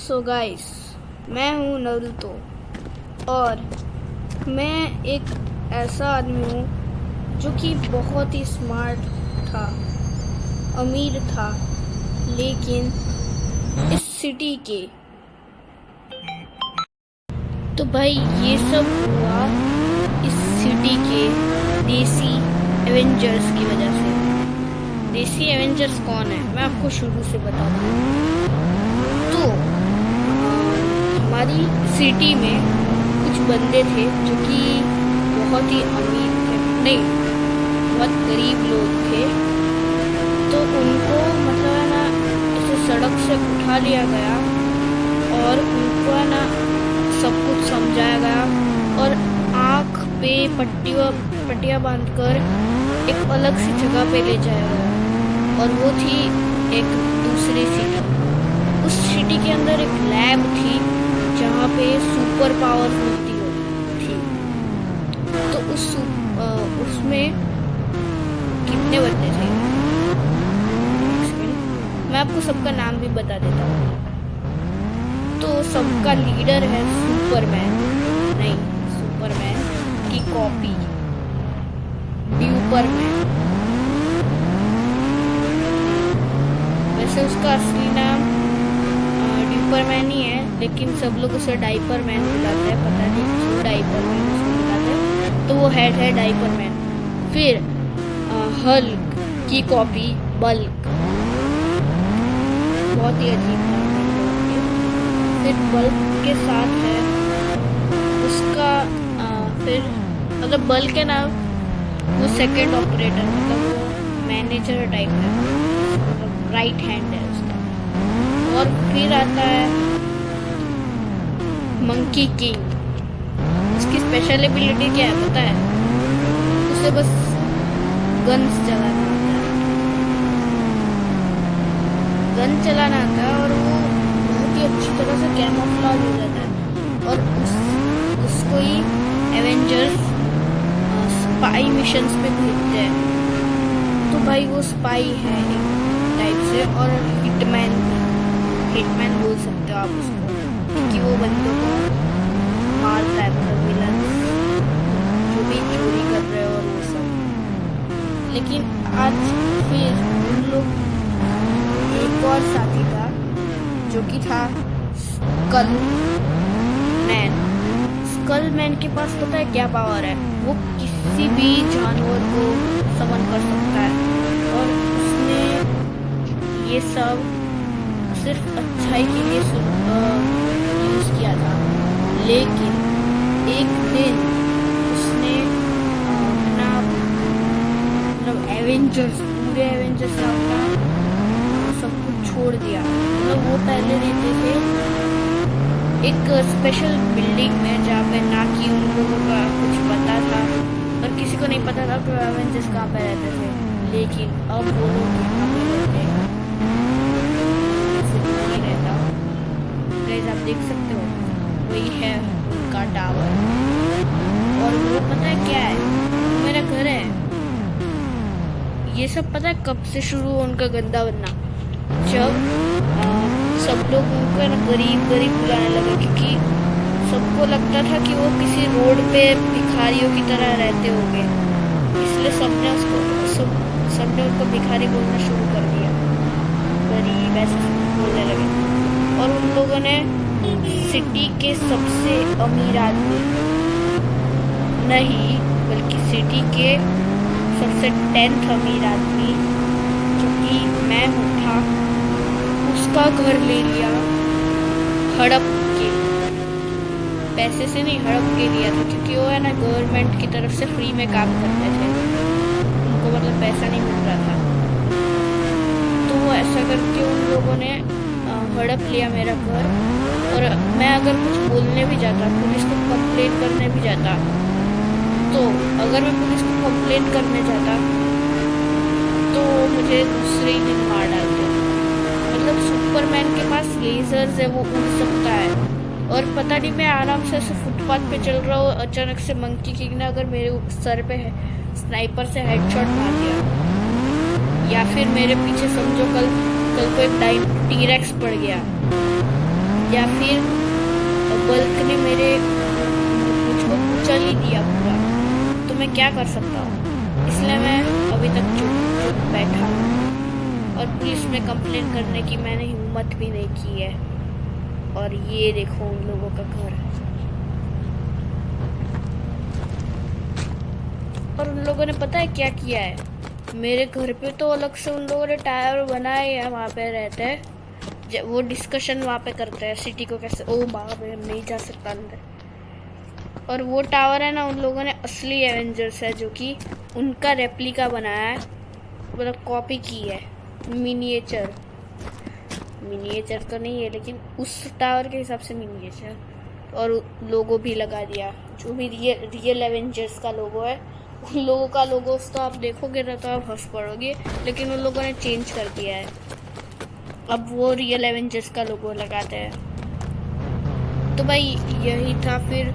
So guys, मैं हूँ नरुतो और मैं एक ऐसा आदमी हूँ जो कि बहुत ही स्मार्ट था, अमीर था, लेकिन इस सिटी के तो भाई ये सब हुआ इस सिटी के देसी एवेंजर्स की वजह से। देसी एवेंजर्स कौन है मैं आपको शुरू से बता दूँ तो हमारी सिटी में कुछ बंदे थे जो कि बहुत ही अमीर थे, नहीं बहुत गरीब लोग थे। तो उनको मतलब है ना ऐसे सड़क से उठा लिया गया और उनको है ना सब कुछ समझाया गया और आँख पे पट्टियाँ बांधकर एक अलग सी जगह पे ले जाया गया और वो थी एक दूसरी सिटी। उस सिटी के अंदर एक लैब थी जहाँ पे सुपर पावर मिलती थी। तो उसमें कितने बंदे थे मैं आपको सबका नाम भी बता देता हूँ। तो सबका लीडर है सुपरमैन, नहीं सुपरमैन की कॉपी ड्यूपरमैन। वैसे उसका असली नाम ड्यूपरमैन ही है, लेकिन सब लोग उसे डाइपरमैन बुलाते हैं, पता नहीं क्यों डाइपरमैन उसको बुलाते हैं। तो वो हेड है डाइपरमैन। फिर हल्क की कॉपी बल्क, बहुत ही अजीब नाम है। फिर बल्क के साथ है उसका फिर मतलब बल्क है ना, वो सेकंड ऑपरेटर, मतलब वो मैनेजर टाइप है, मतलब राइट हैंड है उसका। और फिर आता है मंकी किंग। उसकी स्पेशल एबिलिटी क्या है पता है? उसे बस गन्स चलाना आता है, गन चलाना आता है और वो बहुत ही अच्छी तरह से कैमोफ्लेज हो जाता है और उसको ही एवेंजर्स स्पाई मिशंस पे भेजते हैं। तो भाई वो स्पाई है एक टाइप से और हिटमैन बोल सकते हो आप उसको, क्योंकि वो बंदों को मारता है, मतलब विलन जो भी चोरी कर रहे हो और वो सब। लेकिन आज फिर उन लोग एक और साथी था जो कि था स्कल मैन के पास पता है क्या पावर है? वो किसी भी जानवर को समन कर सकता है और उसने ये सब सिर्फ अच्छाई के लिए यूज किया था। लेकिन एक दिन उसने अपना मतलब पूरे एवेंजर्स अपना सब कुछ छोड़ दिया। मतलब वो पहले रहते थे एक स्पेशल बिल्डिंग में जहाँ पे ना कि उन लोगों का कुछ पता था और किसी को नहीं पता था कि एवेंजर्स कहाँ पे रहते थे। लेकिन अब वो लोग यहाँ पे रहते हैं, नहीं रहता। गाइस आप देख सकते हो वही है उनका टावर और वो पता है क्या है? मेरा घर है। ये सब पता है कब से शुरू हुआ उनका गंदा बनना? जब सब लोग उनको ना गरीब बुलाने लगे, क्योंकि सबको लगता था कि वो किसी रोड पे भिखारियों की तरह रहते होंगे, इसलिए सबने उनको भिखारी बोलना शुरू कर दिया, गरीब ऐसे बोलने लगे। और उन लोगों ने सिटी के सबसे अमीर आदमी नहीं बल्कि सिटी के सबसे 10th अमीर आदमी जो कि मैं था, उसका घर ले लिया। हड़प के पैसे से नहीं, हड़प के लिया था, क्योंकि वो है ना गवर्नमेंट की तरफ से फ्री में काम करते थे, उनको मतलब पैसा नहीं मिल रहा था। तो वो ऐसा करके उन लोगों ने हड़प लिया मेरा घर। और मैं अगर कुछ बोलने भी जाता, पुलिस को कंप्लेन करने भी जाता, तो अगर मैं पुलिस को कंप्लेन करने जाता तो मुझे दूसरे ही दिन मार डालते। मतलब सुपरमैन के पास लेजर्स है, वो उड़ सकता है। और पता नहीं मैं आराम से ऐसे फुटपाथ पे चल रहा हूँ, अचानक से मंकी किंग ने अगर मेरे सर पे स्नाइपर से हेडशॉट मार दिया, या फिर मेरे पीछे समझो कल को एक टीरेक्स पड़ गया, या फिर बल्क ने मुझको कुचल ही दिया पूरा, तो मैं क्या कर सकता हूँ। इसलिए मैं अभी तक चुप बैठा हूँ और पुलिस में कंप्लेन करने की मैंने हिम्मत भी नहीं की है। और ये देखो उन लोगों का घर, और उन लोगों ने पता है क्या किया है, मेरे घर पे तो अलग से उन लोगों ने टायर बनाए हैं, वहाँ पे रहते हैं, वो डिस्कशन वहाँ पे करते हैं सिटी को कैसे, ओ बाप रे नहीं जा सकता अंदर। और वो टावर है ना, उन लोगों ने असली एवेंजर्स है जो कि उनका रेप्लिका बनाया है, मतलब कॉपी की है, मिनिएचर तो नहीं है लेकिन उस टावर के हिसाब से मिनिएचर। और लोगो भी लगा दिया, जो भी रियल एवेंजर्स का लोगो है, उन लोगों का लोगो तो आप देखोगे ना तो आप हंस पड़ोगे, लेकिन उन लोगों ने चेंज कर दिया है, अब वो रियल एवेंजर्स का लोगो लगाते हैं। तो भाई यही था। फिर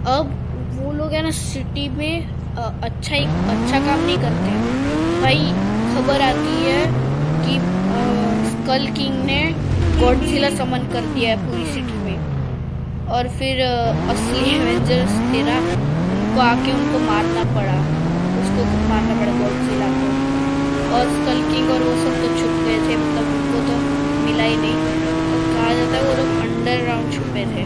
अब वो लोग है ना सिटी में अच्छा काम नहीं करते भाई। खबर आती है कि स्कल किंग ने गॉडजिला समन कर दिया है पूरी सिटी में, और फिर असली एवेंजर्स थे ना, उनको आके उनको मारना पड़ा, गॉडजिला को। और स्कल किंग और वो सब तो छुप गए थे, मतलब उनको तो मिला ही नहीं, तो कहा जाता है वो लोग अंडरग्राउंड छुपे थे,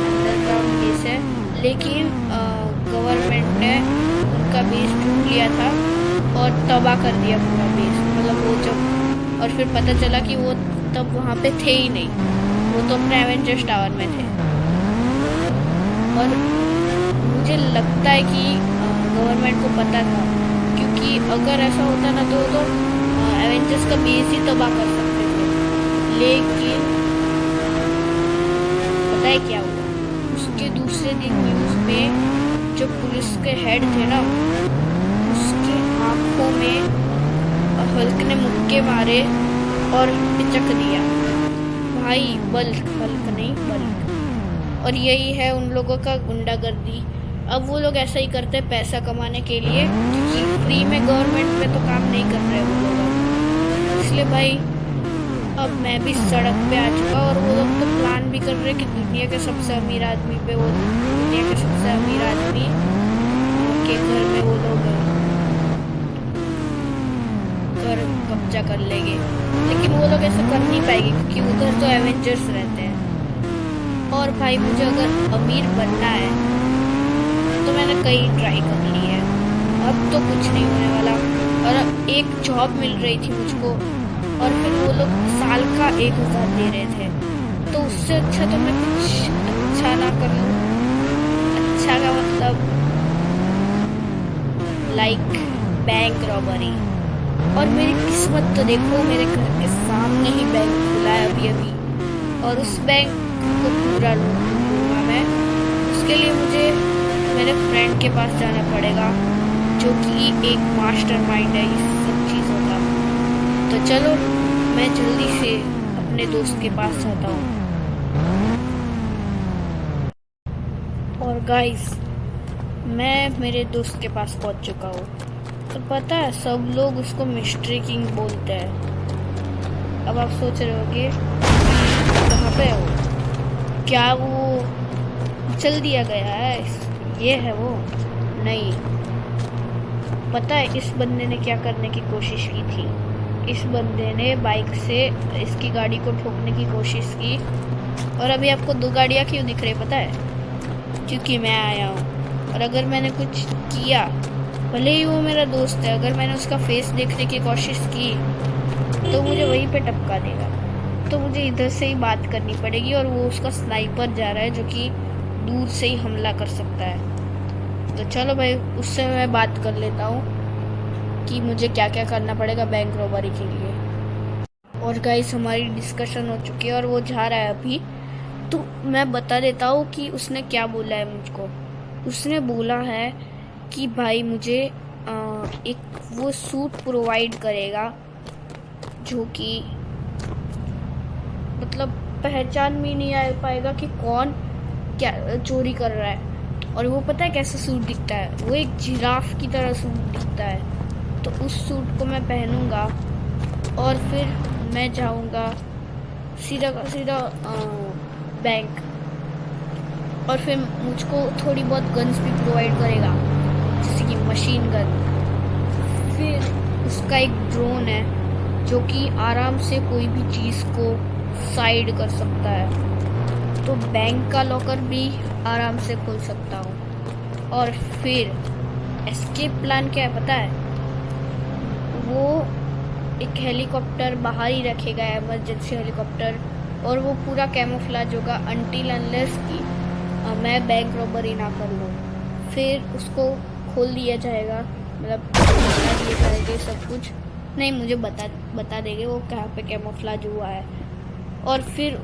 अंडरग्राउंड बेस है। लेकिन गवर्नमेंट ने उनका बेस ढूंढ लिया था और तबाह कर दिया पूरा बेस, मतलब वो जब, और फिर पता चला कि वो तब वहाँ पे थे ही नहीं, वो तो अपने एवेंजर्स टावर में थे। और मुझे लगता है कि गवर्नमेंट को पता था, क्योंकि अगर ऐसा होता ना तो एवेंजर्स का बेस ही तबाह कर सकते थे। लेकिन पता है क्या हुआ, उसके दूसरे दिन न्यूज़ में जो पुलिस के हेड थे ना, उसके आंखों में हल्क ने मुक्के मारे और पिचक दिया भाई, बल्क नहीं बल्क। और यही है उन लोगों का गुंडागर्दी। अब वो लोग ऐसा ही करते हैं पैसा कमाने के लिए, क्योंकि फ्री में गवर्नमेंट में तो काम नहीं कर रहे वो लोग। इसलिए भाई अब मैं भी सड़क पे आ चुका, और वो लोग तो प्लान भी कर रहे हैं कि दुनिया के सबसे अमीर आदमी पे, वो दुनिया के सबसे अमीर आदमी के घर में वो लोग घर कब्जा कर लेंगे। लेकिन वो लोग ऐसा कर नहीं पाएंगे क्योंकि उधर तो एवेंजर्स रहते हैं। और भाई मुझे अगर अमीर बनना है तो मैंने कई ट्राई कर ली है, अब तो कुछ नहीं होने वाला। और एक जॉब मिल रही थी मुझको, और फिर वो लोग साल का 1000 दे रहे थे, तो उससे अच्छा तो मैं कुछ अच्छा ना कर लूँ। अच्छा का मतलब लाइक बैंक रॉबरी। और मेरी किस्मत तो देखो, मेरे घर के सामने ही बैंक खुला है अभी, और उस बैंक को पूरा लूँगा मैं। उसके लिए मुझे मेरे फ्रेंड के पास जाना पड़ेगा, जो कि एक मास्टरमाइंड है इस सब चीज़ों का। तो चलो मैं जल्दी से अपने दोस्त के पास जाता हूँ। और गाइस मैं मेरे दोस्त के पास पहुँच चुका हूँ। तो पता है सब लोग उसको मिस्ट्री किंग बोलते हैं। अब आप सोच रहे होगे कहाँ पे है वो, क्या वो चल दिया गया है, ये है वो? नहीं, पता है इस बंदे ने क्या करने की कोशिश की थी? इस बंदे ने बाइक से इसकी गाड़ी को ठोकने की कोशिश की। और अभी आपको 2 गाड़ियाँ क्यों दिख रही पता है? क्योंकि मैं आया हूँ। और अगर मैंने कुछ किया, भले ही वो मेरा दोस्त है, अगर मैंने उसका फेस देखने की कोशिश की तो मुझे वहीं पे टपका देगा। तो मुझे इधर से ही बात करनी पड़ेगी, और वो उसका स्नाइपर जा रहा है जो कि दूर से ही हमला कर सकता है। तो चलो भाई उससे मैं बात कर लेता हूँ कि मुझे क्या क्या करना पड़ेगा बैंक रॉबरी के लिए। और गाइस हमारी डिस्कशन हो चुकी है और वो जा रहा है अभी। तो मैं बता देता हूँ कि उसने क्या बोला है मुझको। उसने बोला है कि भाई मुझे एक वो सूट प्रोवाइड करेगा जो कि मतलब पहचान में नहीं आ पाएगा कि कौन क्या चोरी कर रहा है। और वो पता है कैसा सूट दिखता है? वो एक जिराफ की तरह सूट दिखता है। तो उस सूट को मैं पहनूंगा और फिर मैं जाऊंगा सीधा का सीधा बैंक। और फिर मुझको थोड़ी बहुत गन्स भी प्रोवाइड करेगा, जैसे कि मशीन गन। फिर उसका एक ड्रोन है जो कि आराम से कोई भी चीज़ को साइड कर सकता है, तो बैंक का लॉकर भी आराम से खोल सकता हूँ। और फिर एस्केप प्लान क्या है पता है? वो एक हेलीकॉप्टर बाहर ही रखेगा, इमरजेंसी हेलीकॉप्टर, और वो पूरा कैमोफ्लेज होगा अनटिल अनलेस कि मैं बैंक रॉबरी ना कर लूँ। फिर उसको खोल दिया जाएगा, मतलब बता दिए जाएंगे सब कुछ। नहीं, मुझे बता देंगे वो कहाँ पे कैमोफ्लेज हुआ है। और फिर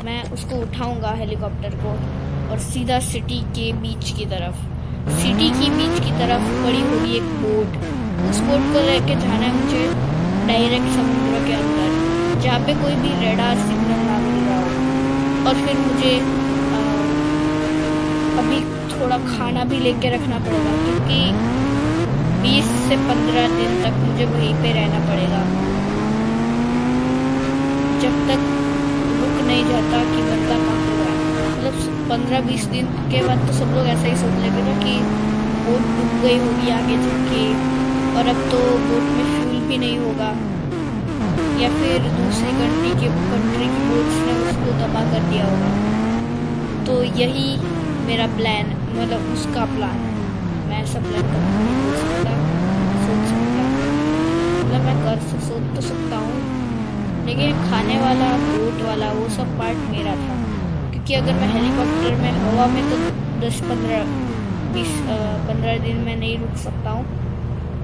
मैं उसको उठाऊंगा हेलीकॉप्टर को और सीधा सिटी के बीच की तरफ, सिटी की बीच की तरफ पड़ी होगी एक बोट। उस बोट को लेके जाना है मुझे डायरेक्ट समुद्र के अंदर, जहाँ पे कोई भी रेडार सिग्नल ना मिल रहा हो। और फिर मुझे अभी थोड़ा खाना भी लेके रखना पड़ेगा, क्योंकि 20 से 15 दिन तक मुझे वहीं पे रहना पड़ेगा, जब तक रुक नहीं जाता कि बंदा कहाँ हुआ है। मतलब 15-20 दिन के बाद तो सब लोग ऐसा ही सोच लेंगे ना कि बोट डूब गई होगी आगे जाके, और अब तो बोट में फ्यूल भी नहीं होगा, या फिर दूसरी कंट्री की बोट्स ने उसको तबाह कर दिया होगा। तो यही मेरा प्लान, मतलब उसका प्लान है। मैं ऐसा प्लान कर सकता, सोच सकता, मतलब मैं कर सोच तो सकता हूँ, लेकिन खाने वाला बोट वाला वो सब पार्ट मेरा था, क्योंकि अगर मैं हेलीकॉप्टर में हवा में तो 10-15 दिन में नहीं रुक सकता हूँ।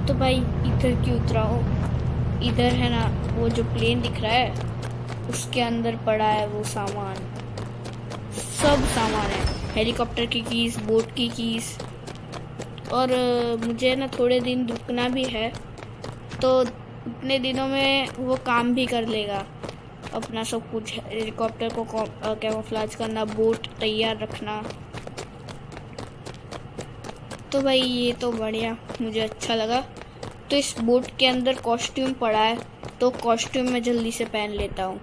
तो भाई इधर क्यों उतरा हूँ? इधर है ना वो जो प्लेन दिख रहा है, उसके अंदर पड़ा है वो सामान, सब सामान है, हेलीकॉप्टर की कीज, बोट की कीज। और मुझे ना थोड़े दिन रुकना भी है, तो उतने दिनों में वो काम भी कर लेगा अपना सब कुछ, हेलीकॉप्टर को कैमोफ्लेज करना, बोट तैयार रखना। तो भाई ये तो बढ़िया, मुझे अच्छा लगा। तो इस बोट के अंदर कॉस्ट्यूम पड़ा है, तो कॉस्ट्यूम मैं जल्दी से पहन लेता हूँ।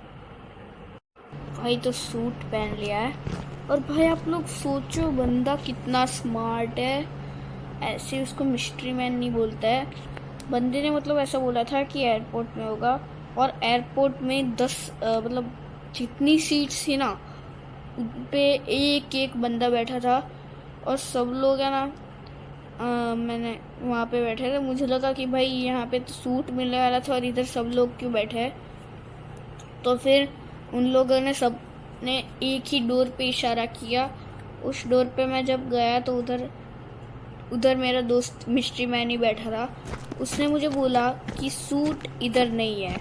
भाई तो सूट पहन लिया है। और भाई आप लोग सोचो बंदा कितना स्मार्ट है, ऐसे उसको मिस्ट्री मैन नहीं बोलता है। बंदे ने मतलब ऐसा बोला था कि एयरपोर्ट में होगा, और एयरपोर्ट में 10 मतलब जितनी सीट्स थी ना उन पे एक एक बंदा बैठा था, और सब लोग है ना मैंने वहाँ पे बैठे थे। मुझे लगा कि भाई यहाँ पे तो सूट मिलने वाला था और इधर सब लोग क्यों बैठे हैं। तो फिर उन लोगों ने सब ने एक ही डोर पे इशारा किया। उस डोर पे मैं जब गया तो उधर मेरा दोस्त मिस्ट्री मैन ही बैठा था। उसने मुझे बोला कि सूट इधर नहीं है,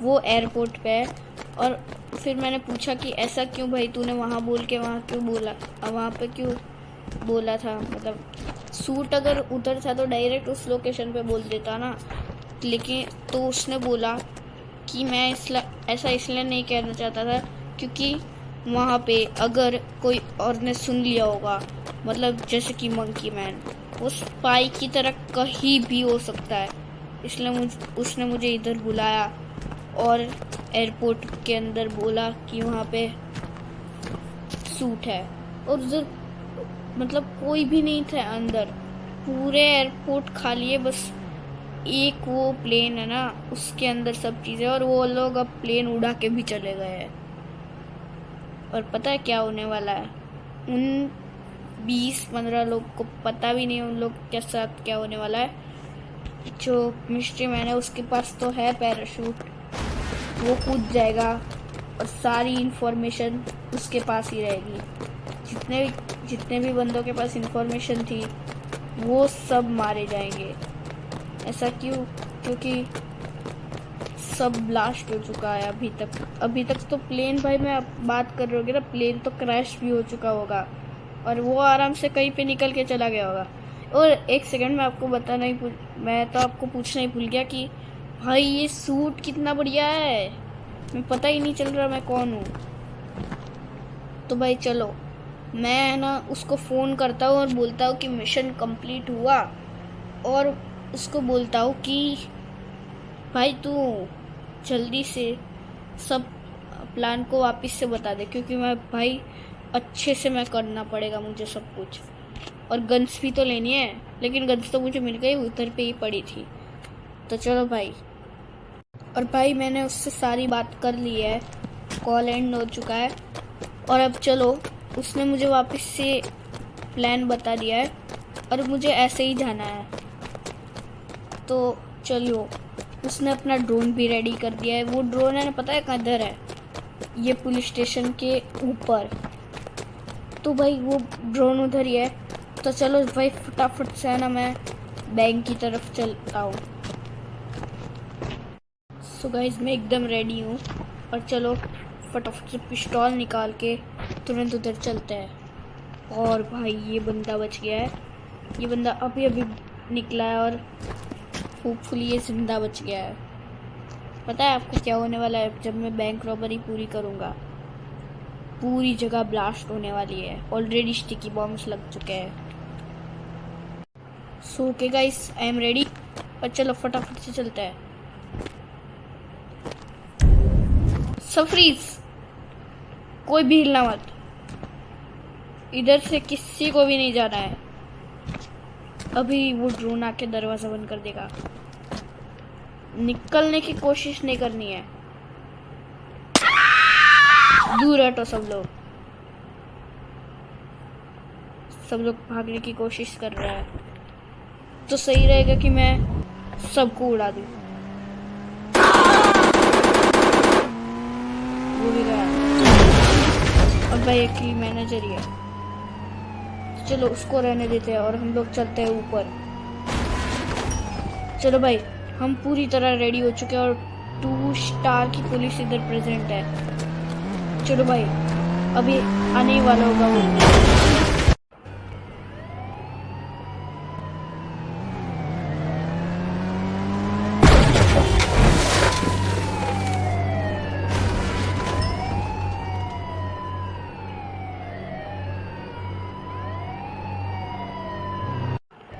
वो एयरपोर्ट पे है। और फिर मैंने पूछा कि ऐसा क्यों भाई, तूने वहाँ बोल के वहाँ क्यों बोला, वहाँ पे क्यों बोला था, मतलब सूट अगर उधर था तो डायरेक्ट उस लोकेशन पे बोल देता ना। लेकिन तो उसने बोला कि मैं ऐसा इसलिए नहीं कहना चाहता था क्योंकि वहाँ पे अगर कोई और ने सुन लिया होगा, मतलब जैसे कि मंकी मैन, वो स्पाई की तरह कहीं भी हो सकता है, इसलिए उसने मुझे इधर बुलाया और एयरपोर्ट के अंदर बोला कि वहाँ पे सूट है। और उधर मतलब कोई भी नहीं था अंदर, पूरे एयरपोर्ट खाली है, बस एक वो प्लेन है ना उसके अंदर सब चीज़ें, और वो लोग अब प्लेन उड़ा के भी चले गए हैं। और पता है क्या होने वाला है? उन 20-15 लोग को पता भी नहीं उन लोग के साथ क्या होने वाला है। जो मिस्ट्री मैन है उसके पास तो है पैराशूट, वो कूद जाएगा और सारी इंफॉर्मेशन उसके पास ही रहेगी। जितने भी बंदों के पास इंफॉर्मेशन थी वो सब मारे जाएंगे। ऐसा क्यों? क्योंकि सब ब्लास्ट हो चुका है अभी तक तो प्लेन, भाई मैं अब बात कर रही होगी ना, प्लेन तो क्रैश भी हो चुका होगा और वो आराम से कहीं पे निकल के चला गया होगा। और एक सेकंड मैं तो आपको पूछना ही भूल गया कि भाई ये सूट कितना बढ़िया है, मैं पता ही नहीं चल रहा मैं कौन हूँ। तो भाई चलो मैं ना उसको फ़ोन करता हूँ और बोलता हूँ कि मिशन कंप्लीट हुआ, और उसको बोलता हूँ कि भाई तू जल्दी से सब प्लान को वापस से बता दे, क्योंकि मैं भाई अच्छे से मैं करना पड़ेगा मुझे सब कुछ। और गन्स भी तो लेनी है, लेकिन गन्स तो मुझे मिल गई, उधर पे ही पड़ी थी। तो चलो भाई। और भाई मैंने उससे सारी बात कर ली है, कॉल एंड हो चुका है। और अब चलो, उसने मुझे वापस से प्लान बता दिया है और मुझे ऐसे ही जाना है। तो चलो, उसने अपना ड्रोन भी रेडी कर दिया है। वो ड्रोन है ना, पता है किधर है? ये पुलिस स्टेशन के ऊपर। तो भाई वो ड्रोन उधर ही है। तो चलो भाई फटाफट से है ना, मैं बैंक की तरफ चलता हूँ। सो गाइस, मैं एकदम रेडी हूँ और चलो फटाफट से पिस्तौल निकाल के तुरंत उधर चलते हैं। और भाई ये बंदा बच गया है, ये बंदा अभी अभी निकला है और होपफुली ये जिंदा बच गया है। पता है आपको क्या होने वाला है जब मैं बैंक रॉबरी पूरी करूँगा? पूरी जगह ब्लास्ट होने वाली है। ऑलरेडी स्टिकी बॉम्ब्स लग चुके हैं। So okay guys, I am ready. और चलो फटाफट से चलते हैं। सफरीज, कोई भी हिलना मत, इधर से किसी को भी नहीं जाना है। अभी वो ड्रोन आके दरवाजा बंद कर देगा। निकलने की कोशिश नहीं करनी है, दूर हटो सब लोग। सब लोग भागने की कोशिश कर रहे हैं, तो सही रहेगा कि मैं सबको उड़ा दूं। वो भी गया। और भाई एक ही मैनेजर ही है, चलो उसको रहने देते हैं और हम लोग चलते हैं ऊपर। चलो भाई, हम पूरी तरह रेडी हो चुके हैं और 2 स्टार की पुलिस इधर प्रेजेंट है। चलो भाई, अभी आने ही वाला होगा वो।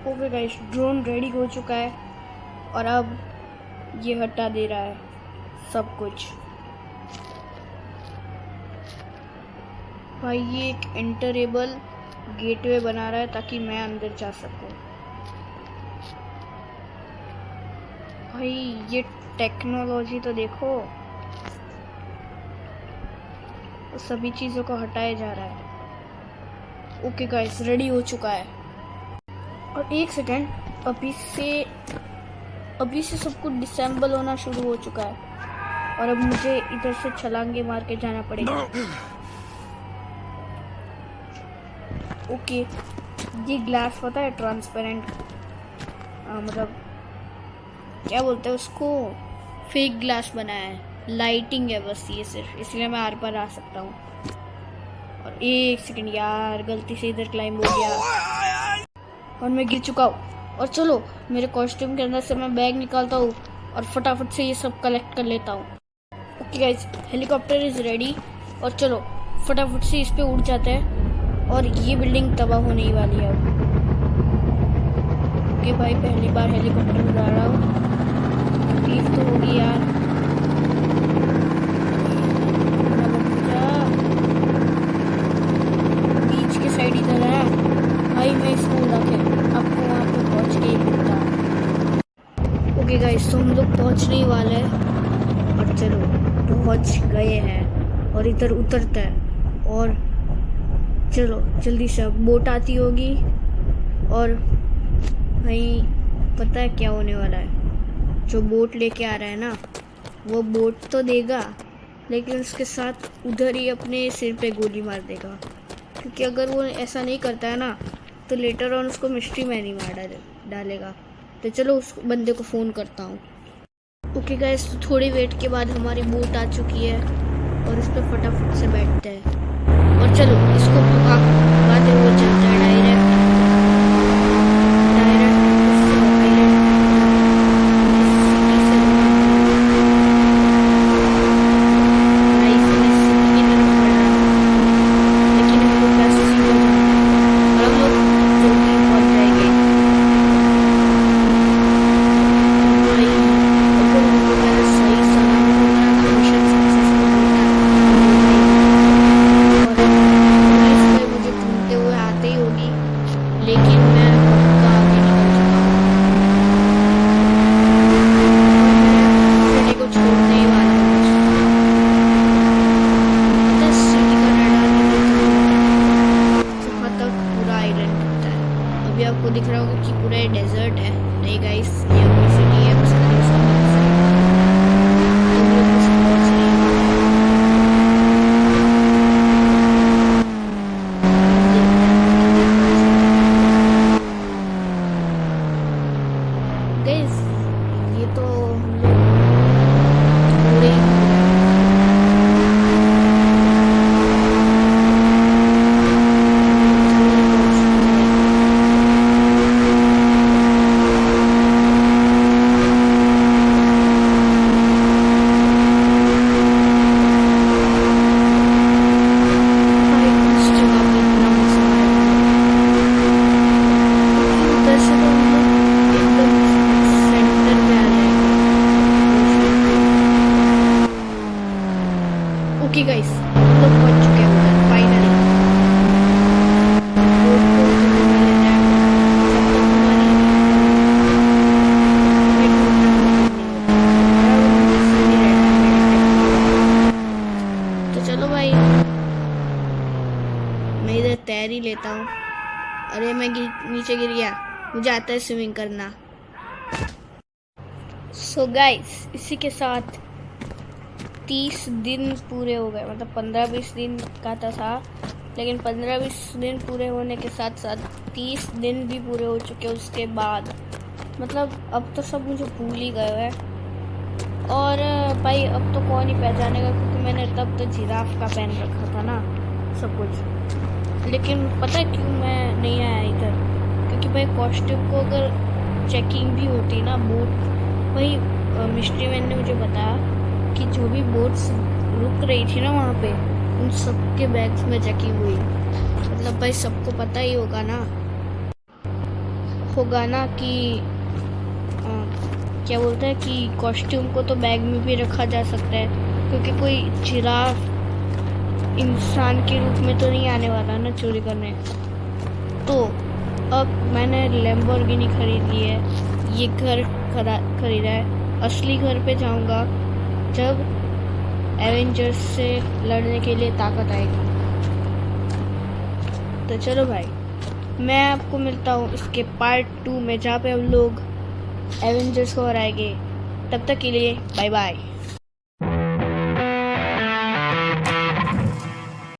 ओके गाइस, ड्रोन रेडी हो चुका है और अब ये हटा दे रहा है सब कुछ। भाई ये एक एंटरेबल गेटवे बना रहा है ताकि मैं अंदर जा सकूं। भाई ये टेक्नोलॉजी तो देखो, सभी चीज़ों को हटाया जा रहा है। ओके गाइस, रेडी हो चुका है। और एक सेकेंड, अभी से सब कुछ डिसेंबल होना शुरू हो चुका है और अब मुझे इधर से छलांगे मार के जाना पड़ेगा। ओके, ये ग्लास पता है ट्रांसपेरेंट, मतलब क्या बोलते हैं उसको, फेक ग्लास बनाया है। लाइटिंग है बस ये सिर्फ, इसलिए मैं आर पार आ सकता हूँ। और एक सेकेंड यार, गलती से इधर क्लाइंब हो गया और मैं गिर चुका हूँ। और चलो, मेरे कॉस्ट्यूम के अंदर से मैं बैग निकालता हूँ और फटाफट से ये सब कलेक्ट कर लेता हूँ। Okay guys, helicopter is ready और चलो फटाफट से इस पे उड़ जाते हैं और ये बिल्डिंग तबाह होने ही वाली है अब। ओके भाई, पहली बार हेलीकॉप्टर उड़ा रहा हूँ, तकलीफ तो होगी यार। बीच के साइड इधर है भाई, मैं इसको उड़ा के आपको वहाँ पे पहुँच के ही मिलता। ओके गाइस, तो हम लोग पहुँचने वाले हैं और चलो पहुँच गए हैं और इधर उतरते हैं। और चलो जल्दी से, अब बोट आती होगी और भाई पता है क्या होने वाला है? जो बोट लेके आ रहा है ना, वो बोट तो देगा लेकिन उसके साथ उधर ही अपने सिर पे गोली मार देगा। क्योंकि अगर वो ऐसा नहीं करता है ना, तो लेटर ऑन उसको मिस्ट्री मैन ही मार डालेगा। तो चलो उस बंदे को फ़ोन करता हूँ। ओके गाइस, तो थोड़ी वेट के बाद हमारी बोट आ चुकी है और इस पर फटाफट से बैठते हैं और चलो इसको भगाते हुए चलते हैं डायरेक्ट मुझे आता है स्विमिंग करना। सो गाइस, इसी के साथ 30 दिन पूरे हो गए। मतलब 15-20 दिन का था, लेकिन 15-20 दिन पूरे होने के साथ साथ 30 दिन भी पूरे हो चुके। उसके बाद मतलब अब तो सब मुझे भूल ही गए हैं। और भाई अब तो कौन ही पहचानेगा, क्योंकि मैंने तब तो जिराफ का पहन रखा था ना सब कुछ। लेकिन पता है क्यों मैं नहीं आया इधर? क्योंकि भाई कॉस्ट्यूम को अगर चेकिंग भी होती ना बोट, वही मिस्ट्री मैन ने मुझे बताया कि जो भी बोट्स रुक रही थी ना वहाँ पे, उन सबके बैग्स में चेकिंग हुई। मतलब भाई सबको पता ही होगा ना कि क्या बोलते हैं कि कॉस्ट्यूम को तो बैग में भी रखा जा सकता है, क्योंकि कोई जिराफ इंसान के रूप में तो नहीं आने वाला ना चोरी करने। तो अब मैंने लैम्बोर्गिनी खरीद ली है, ये घर खरीदा है। असली घर पे जाऊंगा जब एवेंजर्स से लड़ने के लिए ताकत आएगी। तो चलो भाई, मैं आपको मिलता हूँ इसके पार्ट 2 में, जहाँ पे हम लोग एवेंजर्स को हराएंगे। तब तक के लिए बाय बाय।